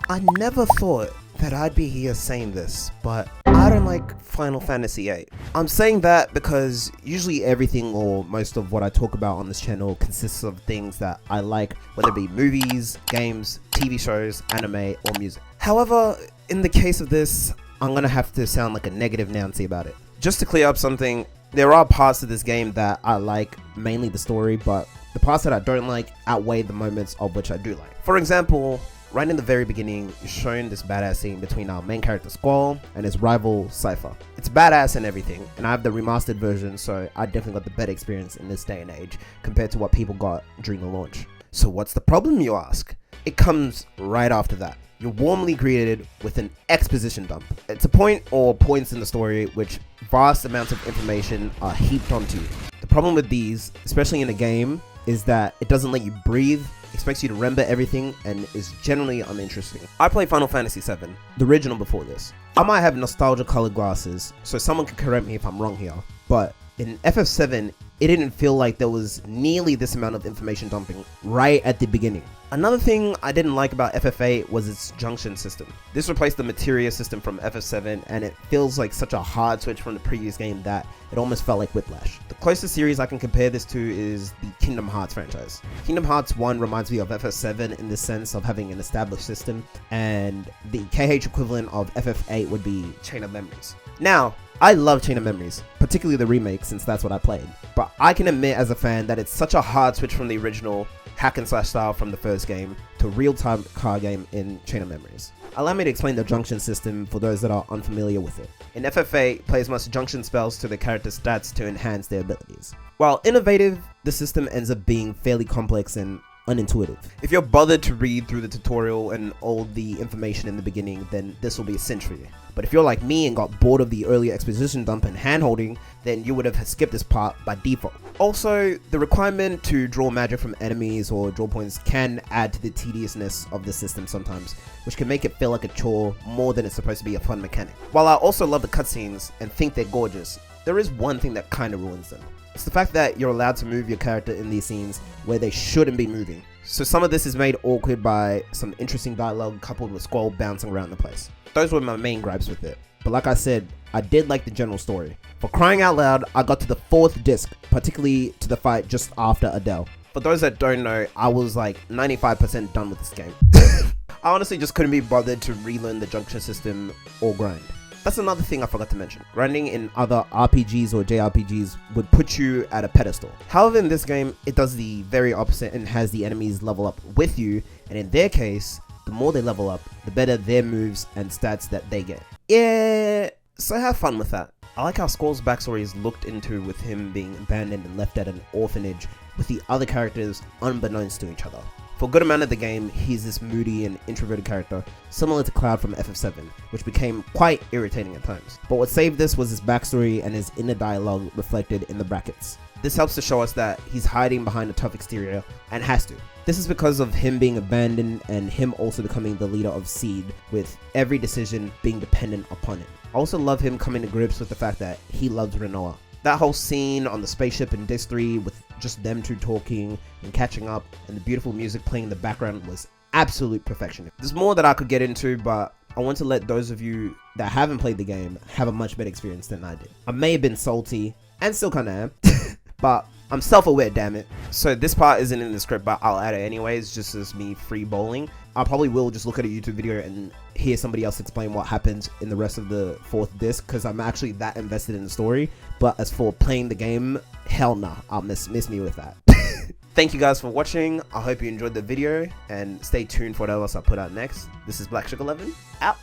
I never thought that I'd be here saying this, but I don't like Final Fantasy VIII. I'm saying that because usually everything or most of what I talk about on this channel consists of things that I like, whether it be movies, games, TV shows, anime, or music. However, in the case of this, I'm gonna have to sound like a negative Nancy about it. Just to clear up something, there are parts of this game that I like, mainly the story, but the parts that I don't like outweigh the moments of which I do like. For example, right in the very beginning, you're shown this badass scene between our main character Squall and his rival Cypher. It's badass and everything, and I have the remastered version, so I definitely got the better experience in this day and age compared to what people got during the launch. So what's the problem, you ask? It comes right after that. You're warmly greeted with an exposition dump. It's a point or points in the story which vast amounts of information are heaped onto you. The problem with these, especially in a game, is that it doesn't let you breathe, expects you to remember everything, and is generally uninteresting. I play Final Fantasy VII, the original before this. I might have nostalgia colored glasses, so someone can correct me if I'm wrong here, but in FF7, it didn't feel like there was nearly this amount of information dumping right at the beginning. Another thing I didn't like about FF8 was its junction system. This replaced the materia system from FF7, and it feels like such a hard switch from the previous game that it almost felt like whiplash. The closest series I can compare this to is the Kingdom Hearts franchise. Kingdom Hearts 1 reminds me of FF7 in the sense of having an established system, and the KH equivalent of FF8 would be Chain of Memories. Now, I love Chain of Memories, particularly the remake since that's what I played, but I can admit as a fan that it's such a hard switch from the original hack and slash style from the first game to real-time car game in Chain of Memories. Allow me to explain the junction system for those that are unfamiliar with it. In FF8, players must junction spells to their character's stats to enhance their abilities. While innovative, the system ends up being fairly complex and unintuitive. If you're bothered to read through the tutorial and all the information in the beginning, then this will be a cinch for you. But if you're like me and got bored of the earlier exposition dump and hand-holding, then you would have skipped this part by default. Also, the requirement to draw magic from enemies or draw points can add to the tediousness of the system sometimes, which can make it feel like a chore more than it's supposed to be a fun mechanic. While I also love the cutscenes and think they're gorgeous, there is one thing that kind of ruins them. It's the fact that you're allowed to move your character in these scenes where they shouldn't be moving. So some of this is made awkward by some interesting dialogue coupled with Squall bouncing around the place. Those were my main gripes with it. But like I said, I did like the general story. For crying out loud, I got to the 4th disc, particularly to the fight just after Adele. For those that don't know, I was like 95% done with this game. I honestly just couldn't be bothered to relearn the junction system or grind. That's another thing I forgot to mention. Grinding in other RPGs or JRPGs would put you at a pedestal. However, in this game, it does the very opposite and has the enemies level up with you, and in their case, the more they level up, the better their moves and stats that they get. Yeah, so have fun with that. I like how Squall's backstory is looked into with him being abandoned and left at an orphanage with the other characters unbeknownst to each other. For a good amount of the game, he's this moody and introverted character, similar to Cloud from FF7, which became quite irritating at times. But what saved this was his backstory and his inner dialogue reflected in the brackets. This helps to show us that he's hiding behind a tough exterior, and has to. This is because of him being abandoned and him also becoming the leader of Seed, with every decision being dependent upon it. I also love him coming to grips with the fact that he loves Renoa. That whole scene on the spaceship in Disc 3 with just them two talking and catching up and the beautiful music playing in the background was absolute perfection. There's more that I could get into, but I want to let those of you that haven't played the game have a much better experience than I did. I may have been salty, and still kinda am, but I'm self-aware, damn it. So this part isn't in the script, but I'll add it anyways, just as me free bowling. I probably will just look at a YouTube video and hear somebody else explain what happens in the rest of the 4th disc, because I'm actually that invested in the story. But as for playing the game, hell nah, I'll miss me with that. Thank you guys for watching. I hope you enjoyed the video, and stay tuned for what else I put out next. This is Black Sugar 11, out.